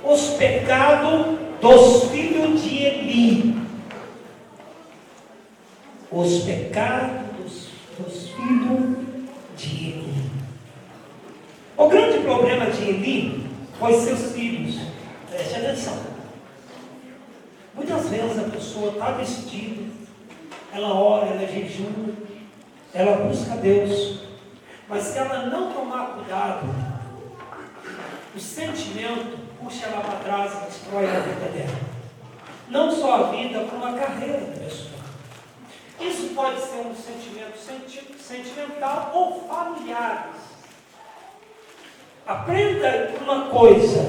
os pecados dos filhos de Eli. Os pecados dos filhos de Eli. O grande problema de Eli foi seus filhos. Preste atenção. Muitas vezes a pessoa está vestida, ela ora, ela jejua, ela busca Deus, mas se ela não tomar cuidado, o sentimento puxa ela para trás e destrói a vida dela. Não só a vida, como a carreira da pessoa. Isso pode ser um sentimento sentimental ou familiar. Aprenda uma coisa: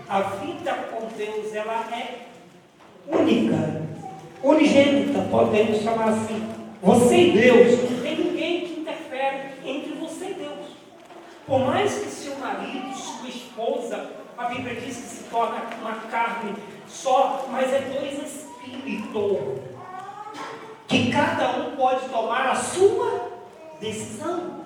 a vida com Deus, ela é única, unigênita, podemos chamar assim. Você e Deus, não tem ninguém que interfere entre você e Deus. Por mais que seu marido, sua esposa, a Bíblia diz que se torna uma carne só, mas é dois espíritos, que cada um pode tomar a sua decisão.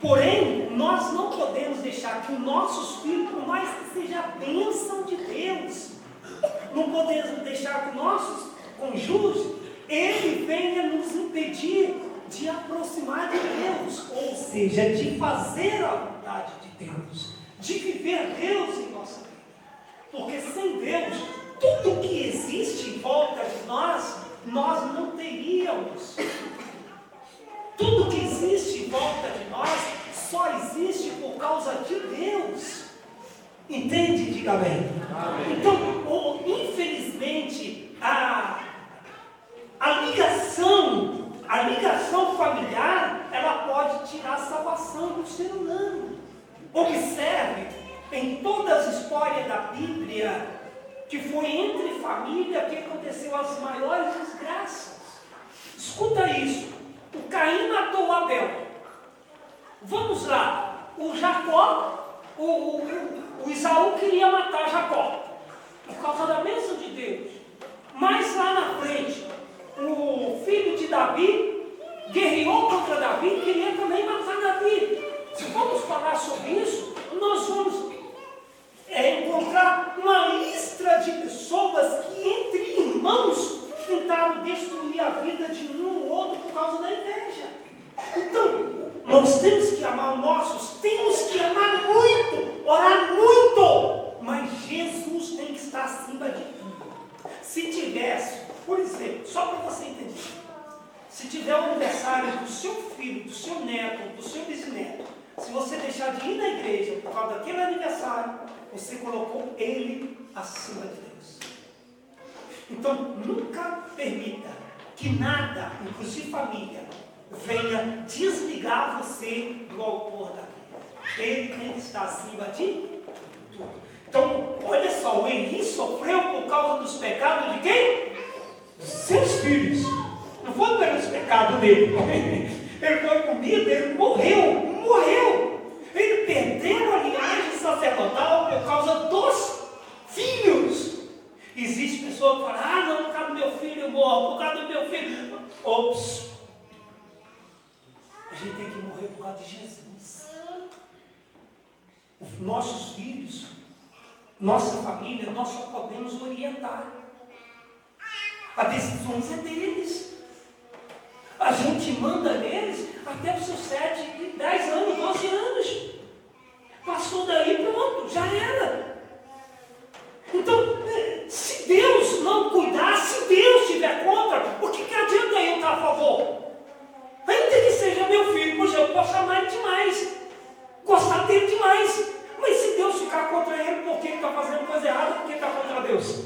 Porém, nós não podemos deixar que os nossos filhos, por mais que seja a bênção de Deus, não podemos deixar que nossos cônjuges, ele venha nos impedir de aproximar de Deus, ou seja, de fazer a vontade de Deus, de viver Deus em nossa vida. Porque sem Deus, tudo que existe em volta de nós não teríamos. Tudo que existe em volta de nós só existe por causa de Deus. Entende? Diga amém. Então, infelizmente, a ligação familiar, ela pode tirar a salvação do ser humano. Observe, em todas as histórias da Bíblia, que foi entre família que aconteceu as maiores desgraças. Escuta isso. O Caim matou o Abel. Vamos lá. O Jacó, o Isaú queria matar Jacó, por causa da bênção de Deus. Mas lá na frente, o filho de Davi guerreou contra Davi e queria também matar Davi. Se vamos falar sobre isso, nós vamos encontrar uma lista de pessoas que entre irmãos tentaram destruir a vida de um ou outro por causa da inveja. Então, nós temos que amar os nossos, temos que amar muito, orar muito, mas Jesus tem que estar acima de tudo. Se tivesse, por exemplo, só para você entender, se tiver o aniversário do seu filho, do seu neto, do seu bisneto, se você deixar de ir na igreja por causa daquele aniversário, você colocou ele acima de Deus. Então, nunca permita que nada, inclusive família, venha desligar você do autor da vida. Ele tem que estar acima de tudo. Então, olha só, o Eli sofreu por causa dos pecados de quem? Dos seus filhos. Não foi pelos pecados dele. Ele foi comido, ele morreu. Ele perdeu a linhagem sacerdotal por causa dos filhos. Existe pessoa que fala, não, por causa do meu filho eu morro, por causa do meu filho. Ops! A gente tem que morrer por causa de Jesus. Os nossos filhos, nossa família, nós só podemos orientar. A decisão é deles. A gente manda neles até os seus 7, 10 anos, 12 anos. Passou daí, pronto, já era. Então, se Deus não cuidar, se Deus estiver contra, o que adianta eu estar a favor? Ainda que seja meu filho, pois eu posso amar ele demais, gostar dele demais. Mas se Deus ficar contra ele, por que ele está fazendo coisa errada? Por que está contra Deus?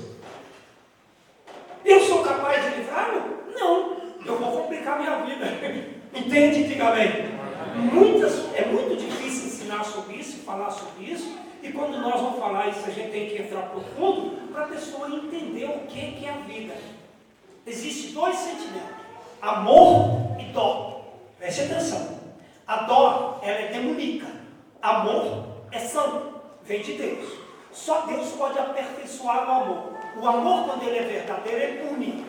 Eu sou capaz de livrá-lo? Não. Eu vou complicar minha vida. Entende? Diga bem. É muito difícil ensinar sobre isso, falar sobre isso. E quando nós vamos falar isso, a gente tem que entrar profundo para a pessoa entender o que é a vida. Existem dois sentimentos: amor e dó. Preste atenção. A dó, ela é demoníaca. Amor é santo, vem de Deus. Só Deus pode aperfeiçoar o amor. O amor, quando ele é verdadeiro, ele pune.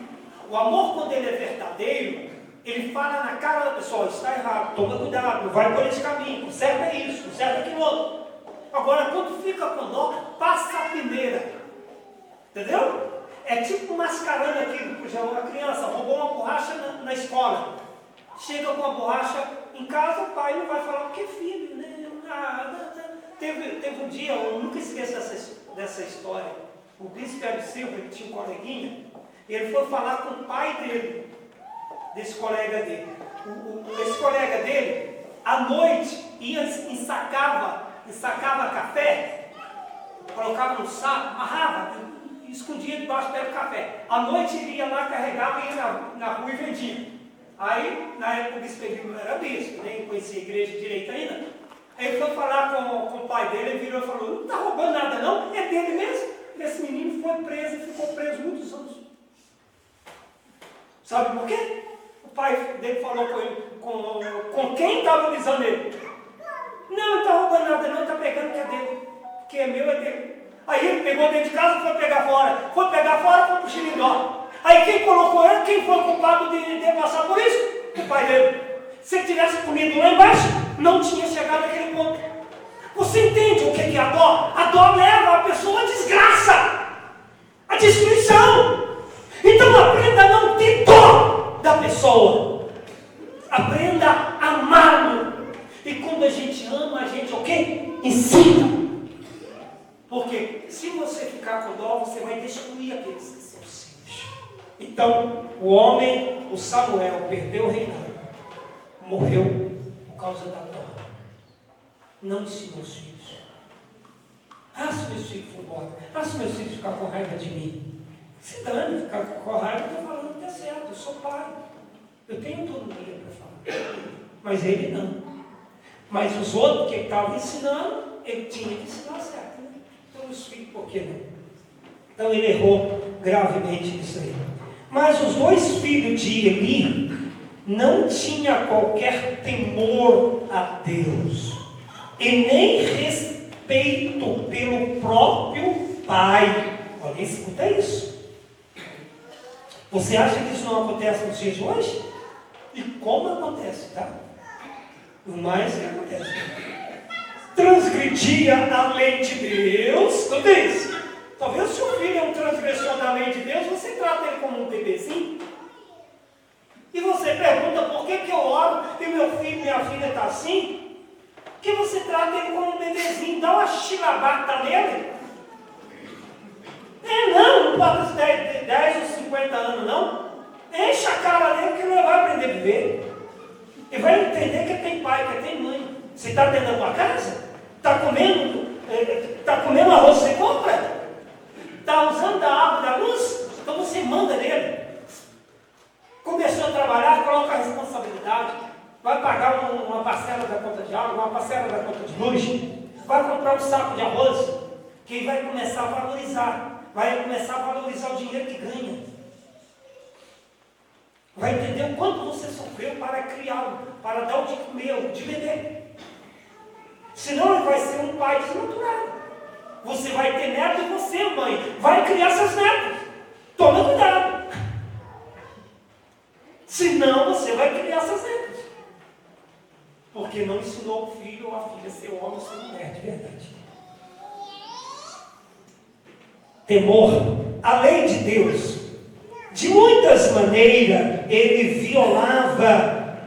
O amor, quando ele é verdadeiro, ele fala na cara da pessoa: está errado, toma cuidado, não vai por esse caminho, conserta isso, conserta aquilo outro. Agora, quando fica com dó, passa a maneira. Entendeu? É tipo mascarando aquilo, por exemplo, uma criança roubou uma borracha na escola. Chega com a borracha em casa, o pai não vai falar o que é filho, né? Teve um dia, eu nunca esqueço dessa história. O príncipe Hélio Silva, ele tinha um coleguinha, ele foi falar com o pai dele, desse colega dele. Esse colega dele, à noite, ia ensacava café, colocava no saco, amarrava, escondia debaixo do café. À noite ele ia lá, carregava e ia na rua e vendia. Aí, na época o bispo não era bispo, nem conhecia a igreja direito ainda. Aí ele foi falar com o pai dele, ele virou e falou: não está roubando nada não, é dele mesmo. E esse menino foi preso e ficou preso muitos anos. Sabe por quê? O pai dele falou com ele, com quem estava avisando ele. Não está roubando nada não, está pegando que é dele. Que é meu, é dele. Aí ele pegou dentro de casa e foi pegar fora. Foi para o xilindó. Aí quem colocou ele, quem foi culpado de passar por isso? O pai dele. Se ele tivesse comido lá embaixo, não tinha chegado naquele ponto. Você entende o que é a dó? A dó leva a pessoa à desgraça, à destruição. Então aprenda a não ter dó da pessoa. Aprenda a amá-lo. E quando a gente ama, a gente o quê? Ensina. Porque se você ficar com dó, você vai destruir aqueles que são seus. Então, o homem, o Samuel, perdeu o reinado. Morreu por causa da dó. Não ensinou os filhos. Se meus filhos for embora, se meus filhos ficar com raiva de mim. Se dane, ficar com raiva, eu estou falando que é certo, eu sou pai. Eu tenho autonomia para falar. Mas ele não. Mas os outros que ele estava ensinando, ele tinha que ensinar certo. Né? Então os filhos, por que não? Então ele errou gravemente nisso aí. Mas os dois filhos de Eli não tinham qualquer temor a Deus. E nem respeito pelo próprio pai. Alguém escuta isso? Você acha que isso não acontece nos dias de hoje? E como acontece, tá? O mais que acontece. Transgredia a lei de Deus. Escuta isso. Talvez se o filho é um transgressor da lei de Deus, você trata ele como um bebezinho. E você pergunta por que eu oro e meu filho, minha filha está assim? Que você trata ele como um bebezinho, dá uma chilabata nele. Não pode os 10 ou 50 anos não. Enche a cara dele que ele não vai aprender a viver. Ele vai entender que tem pai, que tem mãe. Você está dentro da tua casa? Está comendo arroz que você compra? Está usando a água da luz? Então você manda nele. Começou a trabalhar, coloca a responsabilidade. Vai pagar uma parcela da conta de água, uma parcela da conta de luz. Vai comprar um saco de arroz. Que ele vai começar a valorizar. Vai começar a valorizar o dinheiro que ganha. Vai entender o quanto você sofreu para criá-lo, para dar o de comer, o de beber. Senão ele vai ser um pai desnaturado. Você vai ter neto e você, mãe, vai criar seus netos. Toma cuidado. Senão você vai criar seus netos. Porque não ensinou o filho ou a filha a ser homem ou ser mulher de verdade. Temor, a lei de Deus. De muitas maneiras, ele violava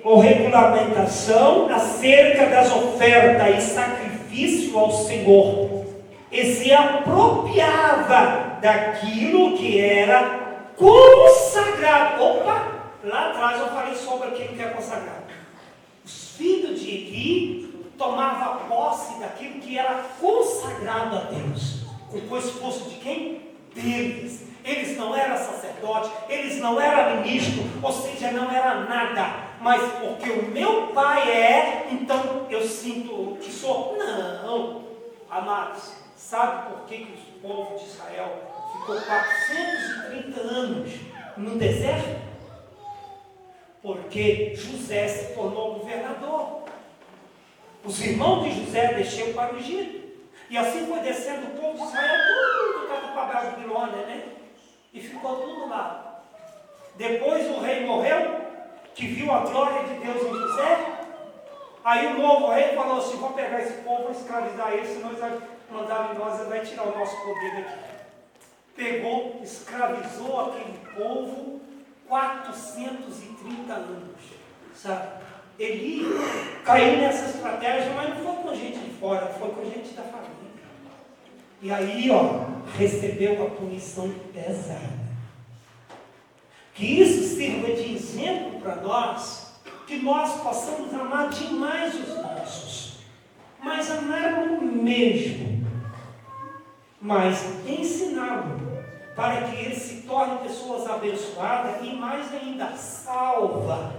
a regulamentação acerca das ofertas e sacrifício ao Senhor. E se apropriava daquilo que era consagrado. Opa! Lá atrás eu falei sobre aquilo que é consagrado. Os filhos de Eli tomavam posse daquilo que era consagrado a Deus. Com o esforço de quem? Deles. Eles não eram sacerdotes, eles não eram ministros, ou seja, não era nada. Mas porque o meu pai é, então eu sinto que sou. Não, amados, sabe por que o povo de Israel ficou 430 anos no deserto? Porque José se tornou governador. Os irmãos de José desceram para o Egito. E assim foi descendo o povo de Israel, tudo para a Babilônia, né? E ficou tudo lá. Depois o rei morreu, que viu a glória de Deus em José, Aí o novo rei falou assim: vou pegar esse povo, vou escravizar eles, senão eles vão mandar em nós, ele vai tirar o nosso poder daqui. Pegou, escravizou aquele povo 430 anos, sabe? Eli caiu nessa estratégia, mas não foi com gente de fora, foi com gente da família. E aí, recebeu a punição pesada. Que isso sirva de exemplo para nós, que nós possamos amar demais os nossos, mas amá-lo mesmo, mas ensiná-lo para que ele se torne pessoas abençoadas e mais ainda salva.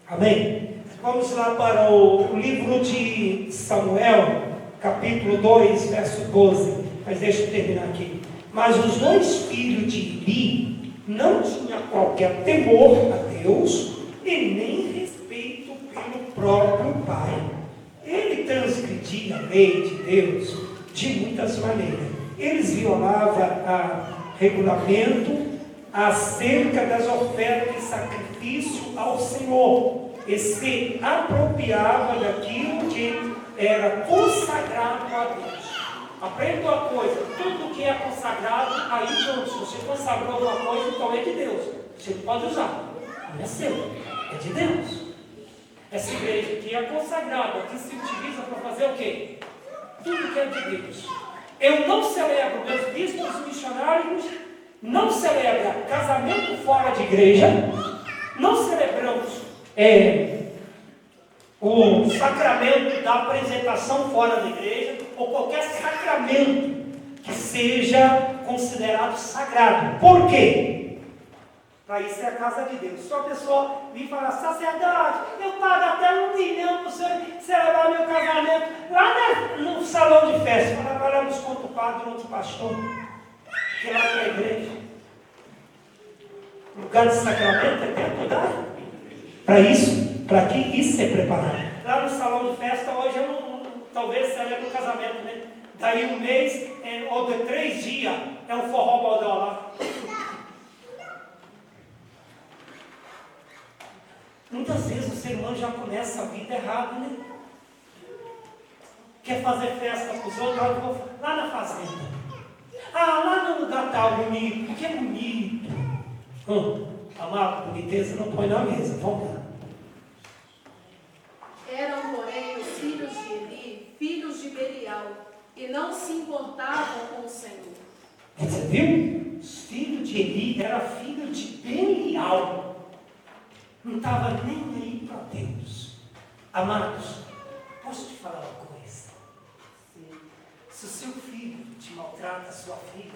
Amém? Vamos lá para o livro de Samuel, capítulo 2, verso 12. Mas deixa eu terminar aqui. Mas os dois filhos de Eli não tinham qualquer temor a Deus e nem respeito pelo próprio pai. Ele transgredia a lei de Deus de muitas maneiras. Eles violavam o regulamento acerca das ofertas de sacrifício ao Senhor e se apropriava daquilo que era consagrado a Deus. Aprenda uma coisa: tudo que é consagrado, aí não. Se você consagrou alguma coisa, então é de Deus. Você pode usar, não é seu, é de Deus. Essa igreja aqui é consagrada, que se utiliza para fazer o quê? Tudo que é de Deus. Eu não celebro, meus bispos missionários não celebram casamento fora de igreja, não celebramos o sacramento da apresentação fora da igreja, ou qualquer sacramento que seja considerado sagrado. Por quê? Para isso é a casa de Deus. Se a pessoa vir falar: sacerdote, eu pago até R$1 milhão para o senhor celebrar meu casamento lá no salão de festa, para nos conta o padre ou o pastor, que lá na igreja. O lugar de sacramento é dentro da. Para isso, para que isso é preparado. Lá no salão de festa, hoje eu não, talvez celebre o casamento, né? Daí um mês, ou de 3 dias, é um forró baldão lá. Muitas vezes o ser humano já começa a vida errado, né? Quer fazer festa para os outros, lá na fazenda. Lá no lugar tal, bonito, que é bonito. Amado, boniteza não põe na mesa, vamos lá. Eram, porém, os filhos de Eli, filhos de Belial, e não se importavam com o Senhor. Você viu? Os filhos de Eli eram filhos de Belial. Não estava nem aí para Deus. Amados, posso te falar uma coisa? Se o seu filho te maltrata, a sua filha,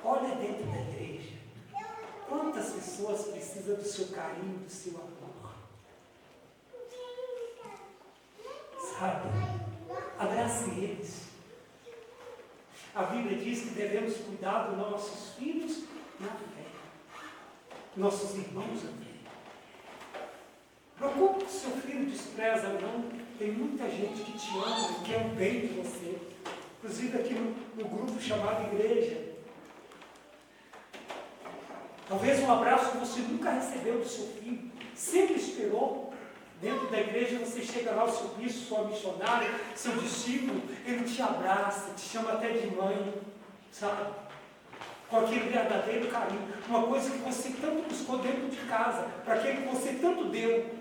olha dentro da igreja. Quantas pessoas precisam do seu carinho, do seu amor? Sabe? Abrace eles. A Bíblia diz que devemos cuidar dos nossos filhos na fé. Nossos irmãos na fé. Procure que o seu filho despreza ou não. Tem muita gente que te ama e quer o bem de você. Inclusive aqui no grupo chamado igreja. Talvez um abraço que você nunca recebeu do seu filho, sempre esperou. Dentro da igreja você chega lá, o seu bispo, sua missionária, seu discípulo, ele te abraça, te chama até de mãe, sabe? Com aquele verdadeiro carinho. Uma coisa que você tanto buscou dentro de casa, para aquele que você tanto deu.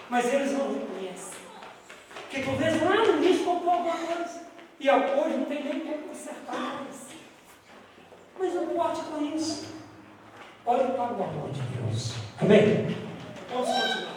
Mas eles não reconhecem. Porque talvez lá no início comprou alguma coisa. E hoje não tem nem como consertar mais. Mas não importa com isso. Olhe para o amor de Deus. Amém? Vamos continuar.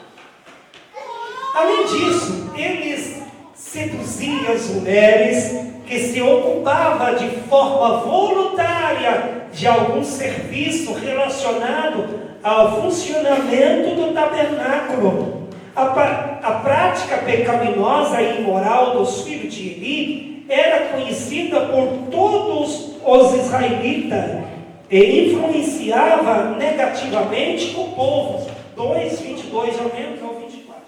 Além disso, eles seduziam as mulheres que se ocupavam de forma voluntária de algum serviço relacionado ao funcionamento do tabernáculo. A prática pecaminosa e imoral dos filhos de Eli era conhecida por todos os israelitas e influenciava negativamente o povo. 2:22 ao menos ao 24.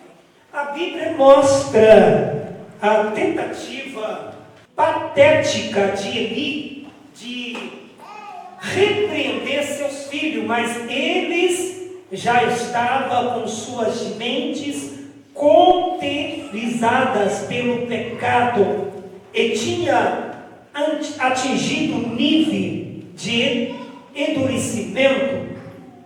A Bíblia mostra a tentativa patética de Eli de repreender seus filhos, mas eles já estava com suas mentes cauterizadas pelo pecado e tinha atingido um nível de endurecimento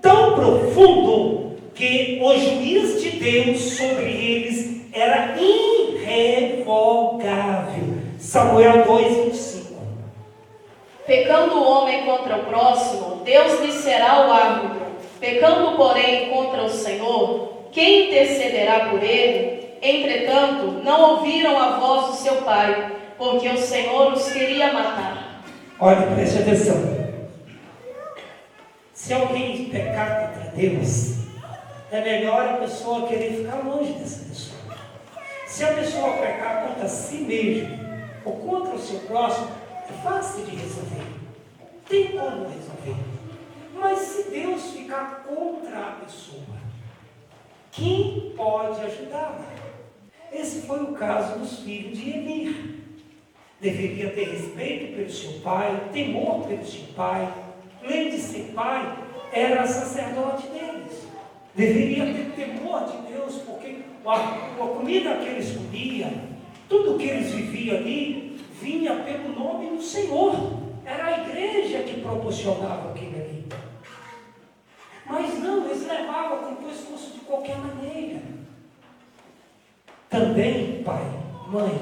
tão profundo que o juiz de Deus sobre eles era irrevogável. Samuel 2:25. Pecando o homem contra o próximo, Deus lhe será o árbitro. Pecando, porém, contra o Senhor, quem intercederá por ele? Entretanto, não ouviram a voz do seu pai, porque o Senhor os queria matar. Olha, preste atenção. Se alguém pecar contra Deus, é melhor a pessoa querer ficar longe dessa pessoa. Se a pessoa pecar contra si mesmo ou contra o seu próximo, é fácil de resolver. Tem como resolver. Mas se Deus ficar contra a pessoa, quem pode ajudá-la? Esse foi o caso dos filhos de Eli. Deveria ter respeito pelo seu pai, temor pelo seu pai. Além de ser pai, era sacerdote deles. Deveria ter temor de Deus, porque a comida que eles comiam, tudo que eles viviam ali, vinha pelo nome do Senhor. Era a igreja que proporcionava aquilo ali. Mas não, eles levavam como se fosse de qualquer maneira. Também, pai, mãe,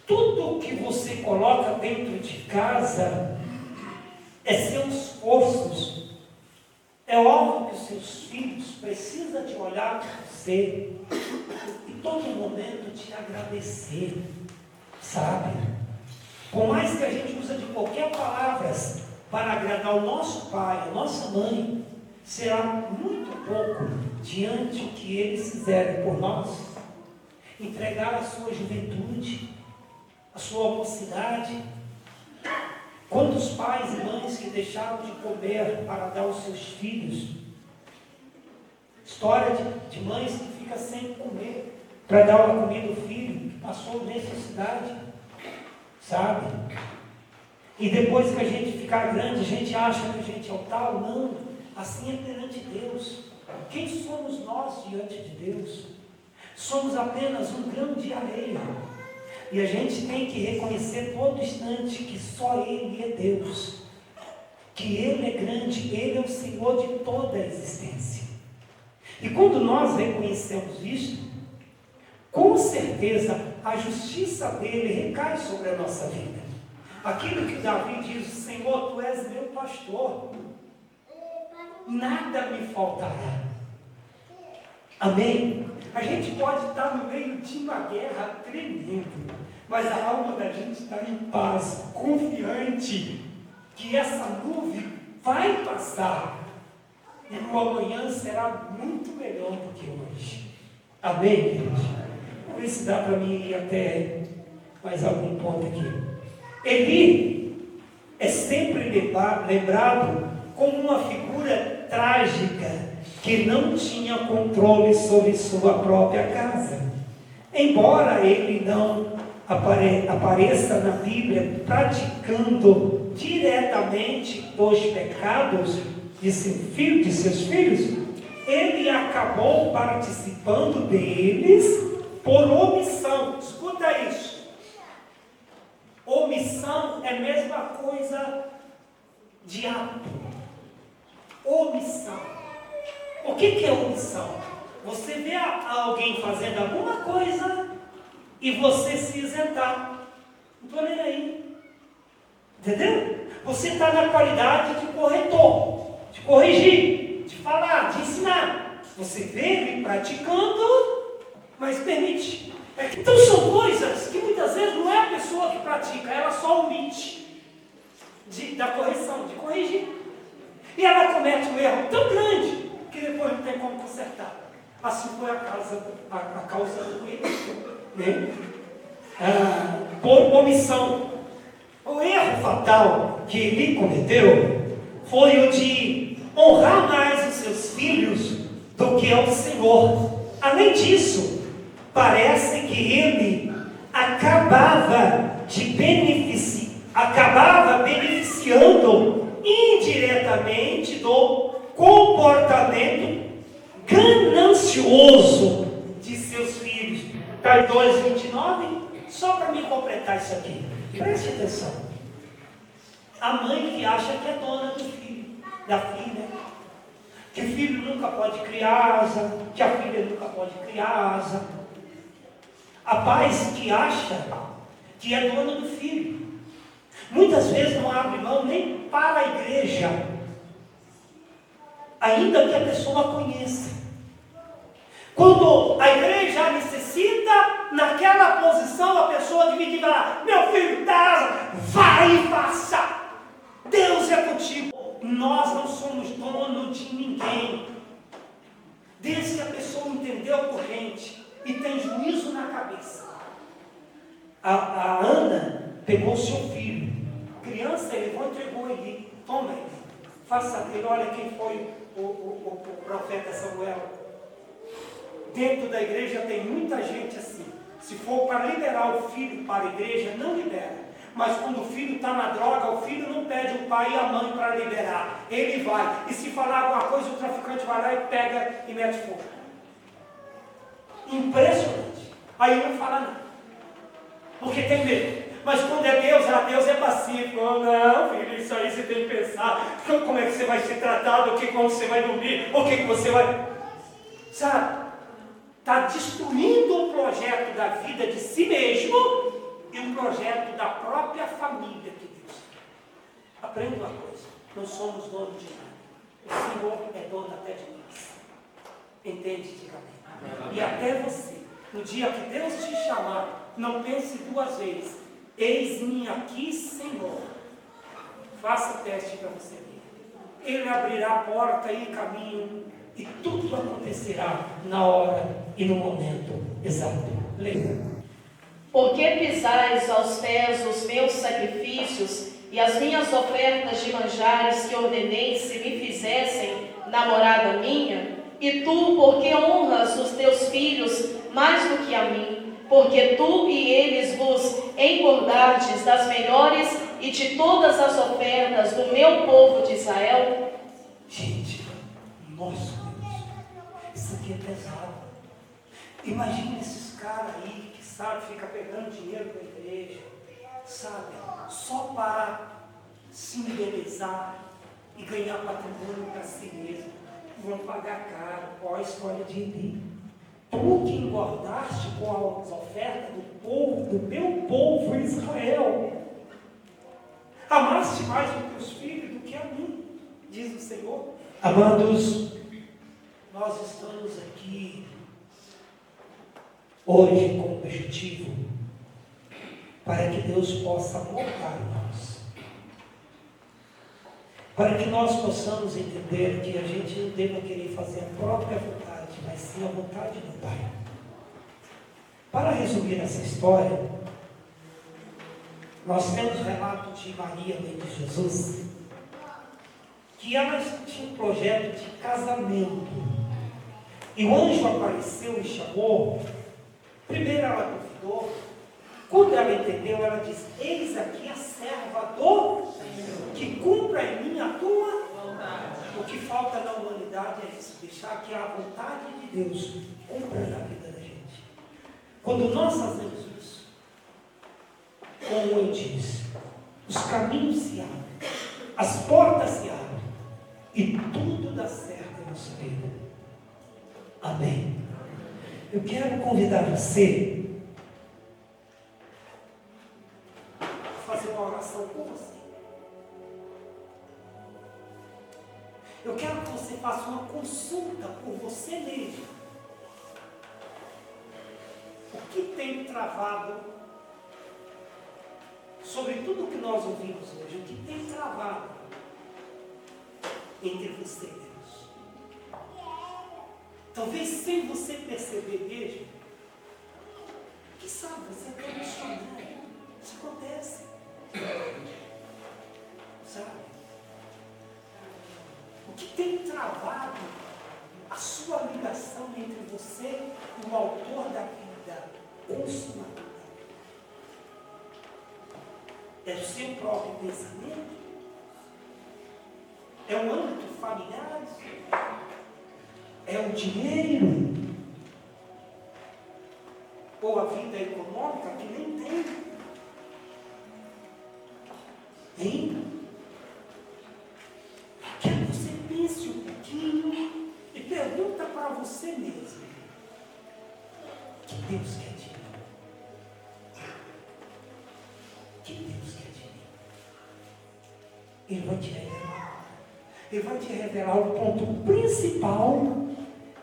tudo que você coloca dentro de casa é seus esforços. É óbvio que os seus filhos precisam de olhar para você e todo momento te agradecer, sabe? Por mais que a gente use de qualquer palavra para agradar o nosso pai, a nossa mãe, será muito pouco diante do que eles fizerem por nós. Entregar a sua juventude, a sua mocidade. Quantos pais e mães que deixaram de comer para dar aos seus filhos? História de mães que ficam sem comer para dar uma comida ao filho, que passou necessidade, sabe? E depois que a gente ficar grande, a gente acha que a gente é o tal. Não, assim é perante Deus. Quem somos nós diante de Deus? Somos apenas um grão de areia. E a gente tem que reconhecer todo instante que só Ele é Deus, que Ele é grande, Ele é o Senhor de toda a existência. E quando nós reconhecemos isso, com certeza a justiça dele recai sobre a nossa vida. Aquilo que Davi diz: Senhor, Tu és meu pastor, nada me faltará. Amém? A gente pode estar no meio de uma guerra tremenda, mas a alma da gente está em paz, confiante que essa nuvem vai passar e o amanhã será muito melhor do que hoje. Amém, gente? Vamos ver se dá para mim ir até mais algum ponto aqui. Eli é sempre lembrado como uma figura trágica que não tinha controle sobre sua própria casa. Embora ele não apareça na Bíblia praticando diretamente os pecados de seus filhos, ele acabou participando deles por omissão. Escuta isso. Omissão é a mesma coisa de ato. Omissão. O que é omissão? Você vê alguém fazendo alguma coisa e você se isentar. Não estou nem aí. Entendeu? Você está na qualidade de corretor, de corrigir, de falar, de ensinar. Você vê ele praticando, mas permite. Então são coisas que muitas vezes não é a pessoa que pratica, ela só omite da correção, de corrigir. E ela comete um erro tão grande que depois não tem como consertar. Assim foi a causa do erro, né? Por omissão. O erro fatal que ele cometeu foi o de honrar mais os seus filhos do que ao Senhor. Além disso, parece que ele acabava beneficiando indiretamente do comportamento ganancioso de seus filhos. Está em 2:29, só para me completar isso aqui. Preste atenção. A mãe que acha que é dona do filho, da filha, que o filho nunca pode criar asa, que a filha nunca pode criar asa. A pais que acha que é dona do filho. Muitas vezes não abre mão nem para a igreja, ainda que a pessoa conheça. Quando a igreja necessita, naquela posição a pessoa divide e fala: meu filho, vai e faça. Deus é contigo. Nós não somos dono de ninguém. Desde que a pessoa entendeu a corrente e tem juízo na cabeça. A Ana pegou seu filho, criança, ele entregou ele. Toma ele, faça dele. Olha quem foi o profeta Samuel. Dentro da igreja tem muita gente assim. Se for para liberar o filho para a igreja, não libera. Mas quando o filho está na droga, o filho não pede o pai e a mãe para liberar. Ele vai. E se falar alguma coisa, o traficante vai lá e pega e mete fogo. Impressionante. Aí não fala nada. Porque tem medo. Mas quando é Deus, Deus é pacífico. Oh, não, filho, isso aí você tem que pensar. Como é que você vai ser tratado? Como você vai dormir? O que você vai... Sabe? Está destruindo o projeto da vida de si mesmo e um projeto da própria família que Deus tem. Aprenda uma coisa: não somos donos de nada. O Senhor é dono até de nós. Entende? Diga amém. E até você, no dia que Deus te chamar, não pense duas vezes: eis-me aqui, Senhor. Faça o teste para você ver. Ele abrirá a porta e caminho, e tudo acontecerá na hora e no momento exato. Leia. Porque pisais aos pés os meus sacrifícios e as minhas ofertas de manjares que ordenei se me fizessem namorada minha? E tu, porque honras os teus filhos mais do que a mim? Porque tu e eles vos engordardes das melhores e de todas as ofertas do meu povo de Israel? Gente, nosso Deus, isso aqui é pesado. Imagina esses caras aí que, sabe, fica pegando dinheiro da igreja, sabe, só para se embelezar e ganhar patrimônio para si mesmo. Vão pagar caro. Qual a história de Eli? Tu que engordaste com as ofertas do meu povo Israel. Amaste mais os teus filhos do que a mim, diz o Senhor. Amados, nós estamos aqui hoje com o objetivo para que Deus possa moldar nós, para que nós possamos entender que a gente não deva querer fazer a própria vontade, mas sim a vontade do Pai. Para resumir essa história, nós temos o relato de Maria, mãe de Jesus, que ela tinha um projeto de casamento, e o anjo apareceu e chamou. Primeiro ela duvidou. Quando ela entendeu, ela disse: eis aqui a serva do Senhor, que cumpra em mim a tua vontade. O que falta na humanidade é isso, deixar que a vontade de Deus cumpra na vida da gente. Quando nós fazemos isso, como eu disse, os caminhos se abrem, as portas se abrem e tudo dá certo em nossa vida. Amém. Eu quero convidar você a fazer uma oração por você. Eu quero que você faça uma consulta por você mesmo. O que tem travado sobre tudo que nós ouvimos hoje? O que tem travado entre você e Deus? Talvez sem você perceber mesmo, que sabe, você está emocionado. Isso acontece. Sabe? O que tem travado a sua ligação entre você e o autor da vida, consumador da vida? É o seu próprio pensamento? É o âmbito familiar? É o dinheiro? Ou a vida econômica que nem tem? Hein? Quero que você pense um pouquinho e pergunta para você mesmo: o que Deus quer de mim? O que Deus quer de mim? Ele vai te revelar. Ele vai te revelar o ponto principal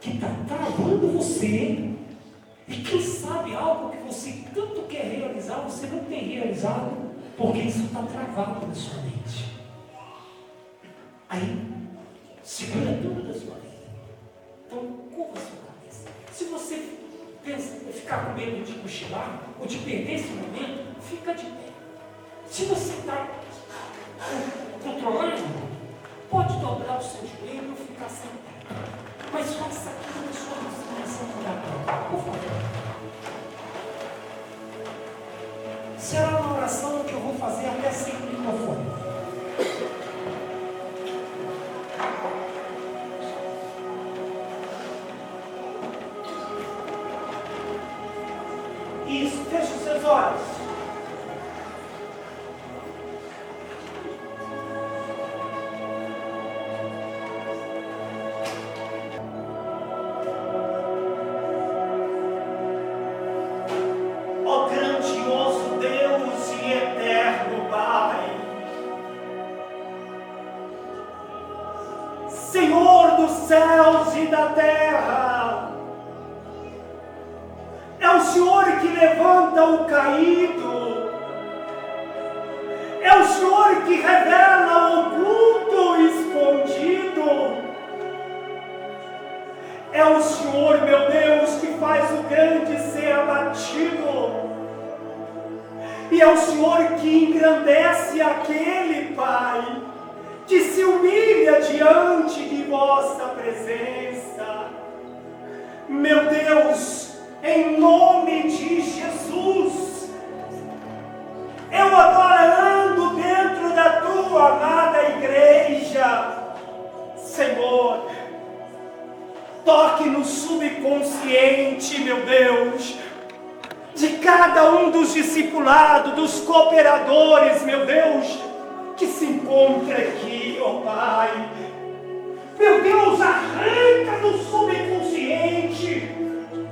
que está travando você. E quem sabe algo que você tanto quer realizar, você não tem realizado, porque isso está travado na sua mente. Aí, segura tudo da sua vida. Então, curva a sua cabeça. Se você ficar com medo de cochilar, ou de perder esse momento, fica de pé. Se você está controlando, pode dobrar o seu joelho ou ficar sentado. Mas faça aquilo na sua resignação por favor. Será uma oração que eu vou fazer até sem microfone. Isso, feche os seus olhos. Senhor dos céus e da terra, é o Senhor que levanta o caído, é o Senhor que revela o oculto escondido, é o Senhor, meu Deus, que faz o grande ser abatido, e é o Senhor que engrandece aquele, Pai, que se humilha diante de vossa presença. Meu Deus, em nome de Jesus, eu agora ando dentro da tua amada igreja. Senhor, toque no subconsciente, meu Deus, de cada um dos discipulados, dos cooperadores, meu Deus, que se encontra aqui, ó Pai. Meu Deus, arranca do subconsciente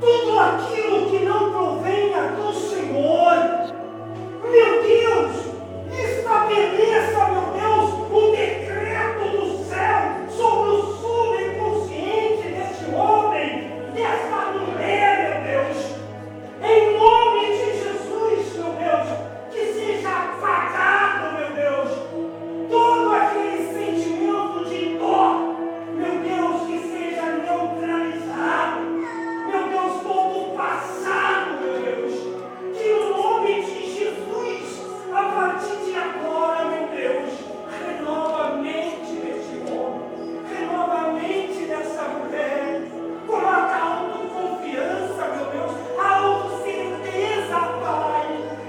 tudo aquilo que não provenha do Senhor. Meu Deus, estabeleça, meu Deus, o decreto do céu sobre o subconsciente deste homem, desta mulher, meu Deus. Em nome de Jesus, meu Deus, que seja apagado, meu Deus, todo aquele sentimento de dor, meu Deus, que seja neutralizado, meu Deus, todo o passado, meu Deus, que no nome de Jesus, a partir de agora, meu Deus, renova a mente deste homem, renova a mente dessa mulher, coloca a autoconfiança, meu Deus, a autocerteza, Pai,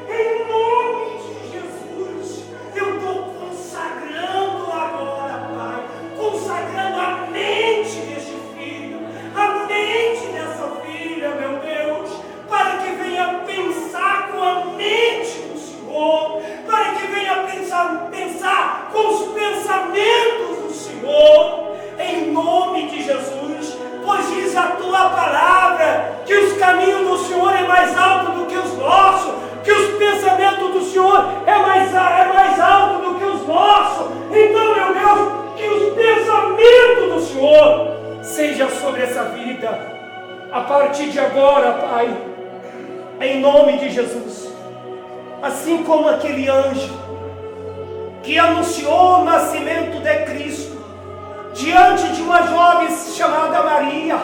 em nome de Jesus, eu estou consagrando agora, Pai, consagrando a mente deste filho, a mente dessa filha, meu Deus, para que venha pensar com a mente do Senhor, para que venha pensar com os pensamentos do Senhor, em nome de Jesus, pois diz a tua palavra que os caminhos do Senhor é mais alto do que os nossos, que os pensamentos do Senhor é mais alto do que os nossos. Então, meu Deus, que os pensamentos do Senhor sejam sobre essa vida, a partir de agora, Pai, em nome de Jesus. Assim como aquele anjo que anunciou o nascimento de Cristo diante de uma jovem chamada Maria,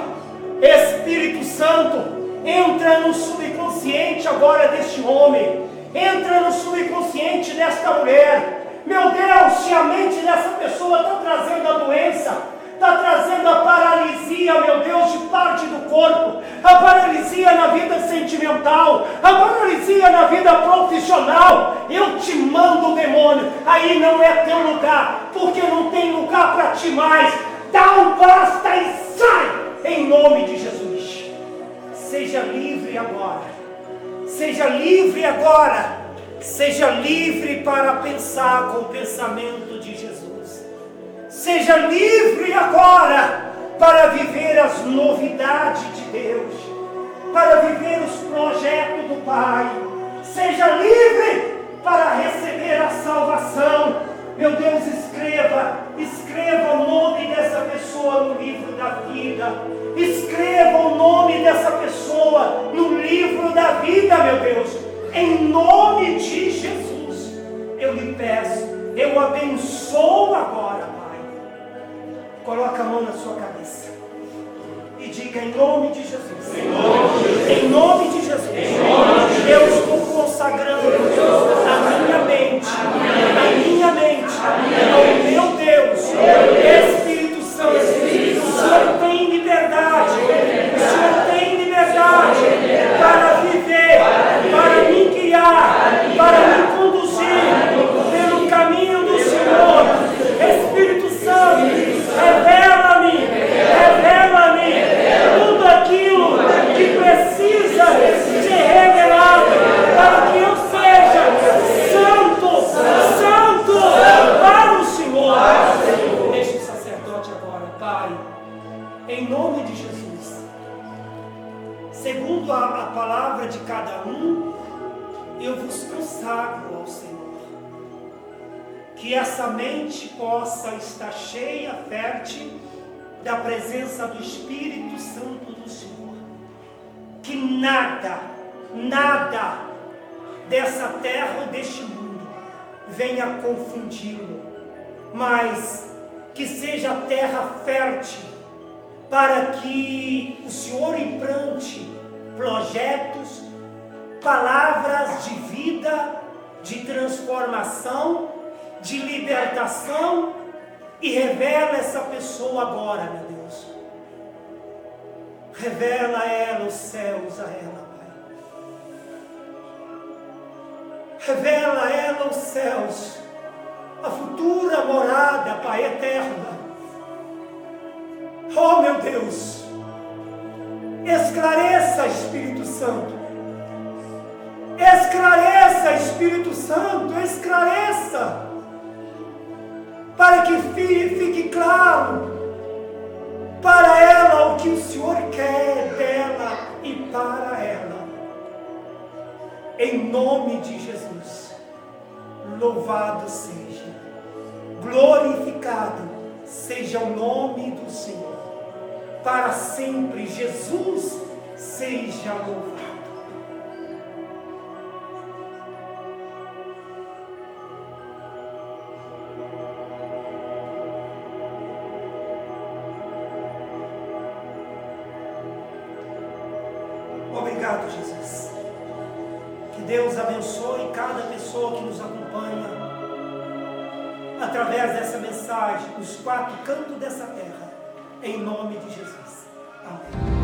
Espírito Santo, entra no subconsciente agora deste homem, entra no subconsciente desta mulher. Meu Deus, se a mente dessa pessoa está trazendo a doença, está trazendo a paralisia, meu Deus, de parte do corpo, a paralisia na vida sentimental, a paralisia na vida profissional, eu te mando, demônio, aí não é teu lugar, porque não tem lugar para ti mais. Dá um basta e sai, em nome de Jesus. Seja livre agora, seja livre agora, seja livre para pensar com o pensamento de Jesus. Seja livre agora para viver as novidades de Deus, para viver os projetos do Pai. Seja livre para receber a salvação. Meu Deus, escreva o nome dessa pessoa no livro da vida. Escreva o nome dessa pessoa no livro da vida, meu Deus. Em nome de Jesus, eu lhe peço, eu abençoo agora, Pai. Coloca a mão na sua cabeça e diga em nome de Jesus. Em nome de Jesus. Eu estou consagrando a minha mente ao meu Deus. Espírito Santo, o Senhor tem liberdade. O Senhor tem liberdade para viver, para me guiar, para me conduzir pelo caminho do Senhor. Espírito Santo, revela-me tudo aquilo que precisa ser revelado para que eu seja santo para o Senhor. Deixa o sacerdote agora, Pai, em nome de Jesus, segundo a palavra de cada um, eu vos consagro ao Senhor. Que essa mente possa estar cheia, fértil, da presença do Espírito Santo do Senhor. Que nada dessa terra ou deste mundo venha confundi-lo, mas que seja a terra fértil, para que o Senhor implante projetos, palavras de vida, de transformação, de libertação, e revela essa pessoa agora, meu Deus. Revela a ela os céus, a ela, Pai. Revela a ela os céus, a futura morada, Pai, eterna. Oh, meu Deus, esclareça, Espírito Santo. Esclareça, Espírito Santo, esclareça, para que fique claro para ela o que o Senhor quer dela e para ela. Em nome de Jesus, louvado seja, glorificado seja o nome do Senhor. Para sempre Jesus seja louvado. Obrigado, Jesus. Que Deus abençoe cada pessoa que nos acompanha através dessa mensagem, nos quatro cantos dessa terra, em nome de Jesus. Amém.